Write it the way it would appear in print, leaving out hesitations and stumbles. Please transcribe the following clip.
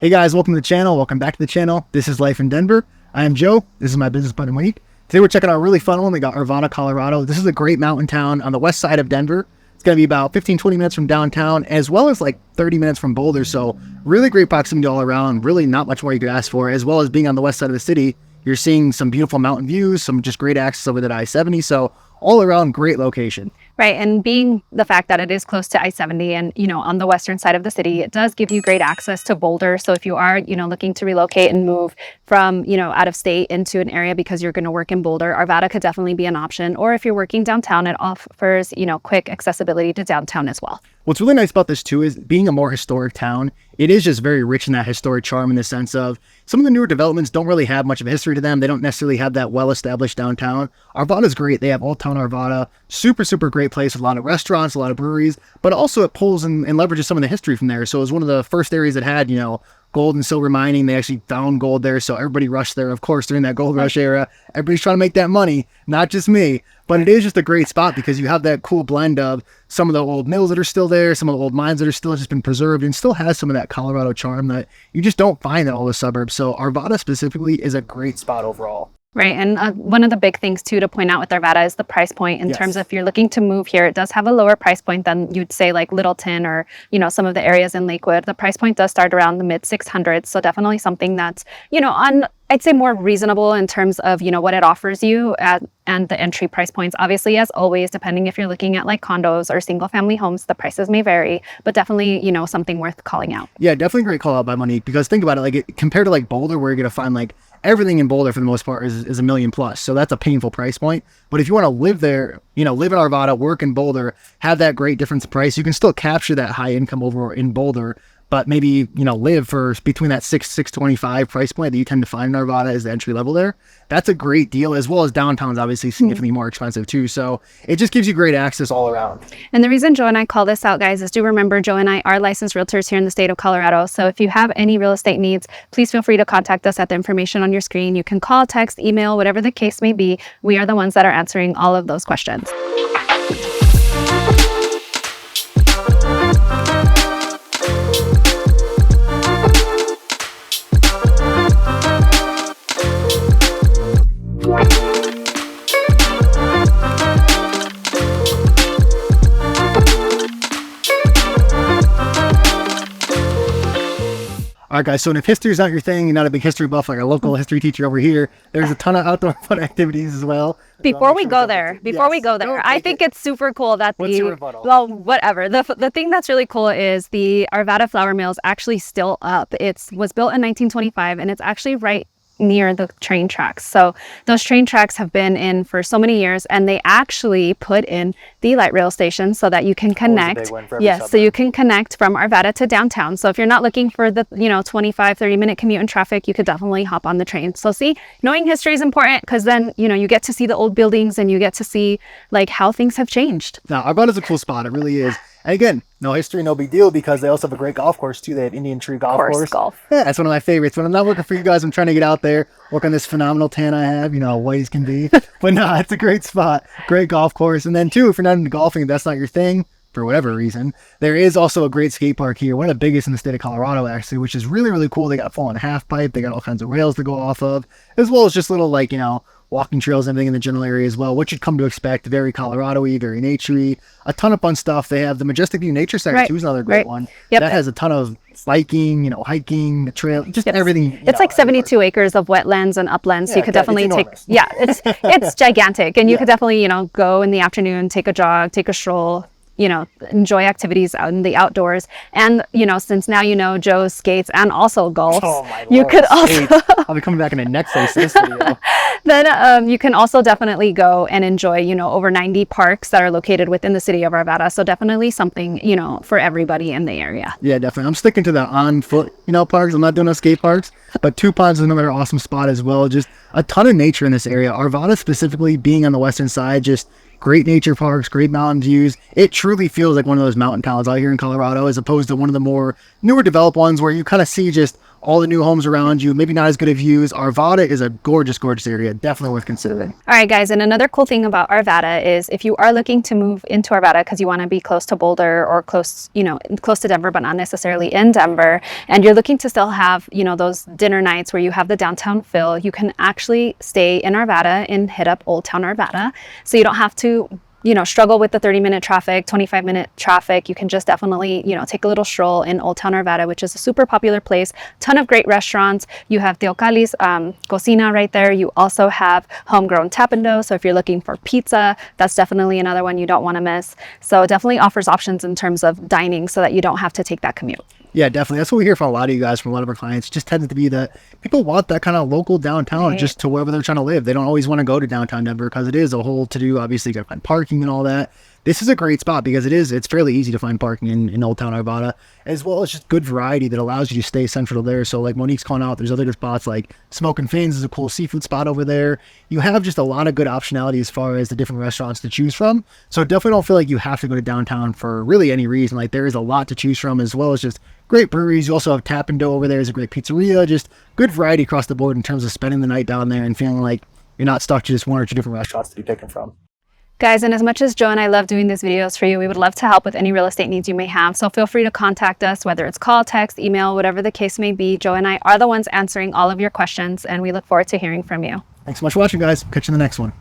Hey guys, welcome to the channel. Welcome back to the channel. This is Life in Denver. I am Joe. This is my business buddy Monique. Today we're checking out a really fun one. We got Arvada, Colorado. This is a great mountain town on the west side of Denver. It's going to be about 15-20 minutes from downtown, as well as like 30 minutes from Boulder. So really great proximity all around. Really not much more you could ask for, as well as being on the west side of the city. You're seeing some beautiful mountain views, some just great access over that I-70. So all around great location. Right, and being the fact that it is close to I-70 and, on the western side of the city, it does give you great access to Boulder. So if you are, looking to relocate and move from, out of state into an area because you're going to work in Boulder, Arvada could definitely be an option. Or if you're working downtown, it offers, quick accessibility to downtown as well. What's really nice about this too is being a more historic town, it is just very rich in that historic charm in the sense of some of the newer developments don't really have much of a history to them. They don't necessarily have that well-established downtown. Arvada's great. They have Old Town Arvada, super great place with a lot of restaurants, a lot of breweries, but also it pulls and leverages some of the history from there. So it was one of the first areas that had, gold and silver mining. They actually found gold there, so everybody rushed there, of course, during that gold rush era. Everybody's trying to make that money, not just me. But it is just a great spot because you have that cool blend of some of the old mills that are still there, some of the old mines that are still just been preserved, and still has some of that Colorado charm that you just don't find in all the suburbs. So Arvada specifically is a great spot overall. Right, and one of the big things too to point out with Arvada is the price point in terms of if you're looking to move here. It does have a lower price point than you'd say like Littleton or some of the areas in Lakewood. The price point does start around the mid 600s, so definitely something that's I'd say more reasonable in terms of what it offers you and the entry price points. Obviously, as always, depending if you're looking at like condos or single family homes, the prices may vary, but definitely something worth calling out. Yeah, definitely great call out by Monique, because think about it, compared to like Boulder, where you're gonna find like everything in Boulder for the most part is $1 million plus. So that's a painful price point. But if you want to live there, live in Arvada, work in Boulder, have that great difference in price, you can still capture that high income over in Boulder, but maybe, live for between that $625 price point that you tend to find in Arvada as the entry level there. That's a great deal, as well as downtown's obviously significantly more expensive too. So it just gives you great access all around. And the reason Joe and I call this out, guys, is do remember Joe and I are licensed realtors here in the state of Colorado. So if you have any real estate needs, please feel free to contact us at the information on your screen. You can call, text, email, whatever the case may be. We are the ones that are answering all of those questions. All right, guys, so if history is not your thing, you're not a big history buff like our local history teacher over here, there's a ton of outdoor fun activities as well. Before we go there, I think it's super cool that What's your rebuttal? well, whatever. The thing that's really cool is the Arvada flour mill is actually still up. It was built in 1925, and it's actually right near the train tracks. So those train tracks have been in for so many years, and they actually put in the light rail station so that you can connect. Yes, so you can connect from Arvada to downtown. So if you're not looking for the 25-30 minute commute in traffic, you could definitely hop on the train. So see, knowing history is important, because then you get to see the old buildings and you get to see like how things have changed. Now Arvada's a cool spot, it really is. And again, no history, no big deal, because they also have a great golf course too. They have Indian Tree Golf Course. Golf. Yeah, that's one of my favorites. When I'm not working for you guys, I'm trying to get out there, work on this phenomenal tan I have, white as can be. But no, it's a great spot, great golf course. And then too, if you're not into golfing, if that's not your thing, for whatever reason, there is also a great skate park here, one of the biggest in the state of Colorado actually, which is really cool. They got a full-on half pipe, they got all kinds of rails to go off of, as well as just little walking trails and everything in the general area as well, what you'd come to expect. Very Colorado-y, very nature-y, a ton of fun stuff. They have the Majestic View Nature Center too, is another great one. Yep. That has a ton of biking, hiking, the trail, just everything. It's like 72 acres of wetlands and uplands. So you could definitely it's gigantic, and you could definitely go in the afternoon, take a jog, take a stroll, enjoy activities out in the outdoors. And, since now Joe skates and also golfs, you could also... I'll be coming back in a next place this video. Then you can also definitely go and enjoy, over 90 parks that are located within the city of Arvada. So definitely something, for everybody in the area. Yeah, definitely. I'm sticking to the on foot, parks. I'm not doing no skate parks, but Two Ponds is another awesome spot as well. Just a ton of nature in this area. Arvada specifically being on the western side, just great nature parks, great mountain views. It truly feels like one of those mountain towns out here in Colorado, as opposed to one of the more newer developed ones where you kind of see just all the new homes around you, maybe not as good of views. Arvada is a gorgeous, gorgeous area. Definitely worth considering. All right, guys. And another cool thing about Arvada is if you are looking to move into Arvada because you want to be close to Boulder or close, close to Denver, but not necessarily in Denver, and you're looking to still have, those dinner nights where you have the downtown feel, you can actually stay in Arvada and hit up Old Town Arvada. So you don't have to struggle with the 30-minute traffic, 25-minute traffic. You can just definitely, take a little stroll in Old Town Arvada, which is a super popular place. Ton of great restaurants. You have Teocalli's Cocina right there. You also have Homegrown Tapenado. So if you're looking for pizza, that's definitely another one you don't want to miss. So it definitely offers options in terms of dining so that you don't have to take that commute. Yeah, definitely. That's what we hear from a lot of you guys, from a lot of our clients. It just tends to be that people want that kind of local downtown Right. just to wherever they're trying to live. They don't always want to go to downtown Denver because it is a whole to-do. Obviously, you got to find parking and all that. This is a great spot because it's fairly easy to find parking in Old Town Arvada, as well as just good variety that allows you to stay central there. So like Monique's calling out, there's other good spots like Smoke and Fins is a cool seafood spot over there. You have just a lot of good optionality as far as the different restaurants to choose from. So definitely don't feel like you have to go to downtown for really any reason. Like there is a lot to choose from, as well as just great breweries. You also have Tapenado over there. There's a great pizzeria. Just good variety across the board in terms of spending the night down there and feeling like you're not stuck to just one or two different restaurants to be picking from. Guys, and as much as Joe and I love doing these videos for you, we would love to help with any real estate needs you may have. So feel free to contact us, whether it's call, text, email, whatever the case may be. Joe and I are the ones answering all of your questions, and we look forward to hearing from you. Thanks so much for watching, guys. Catch you in the next one.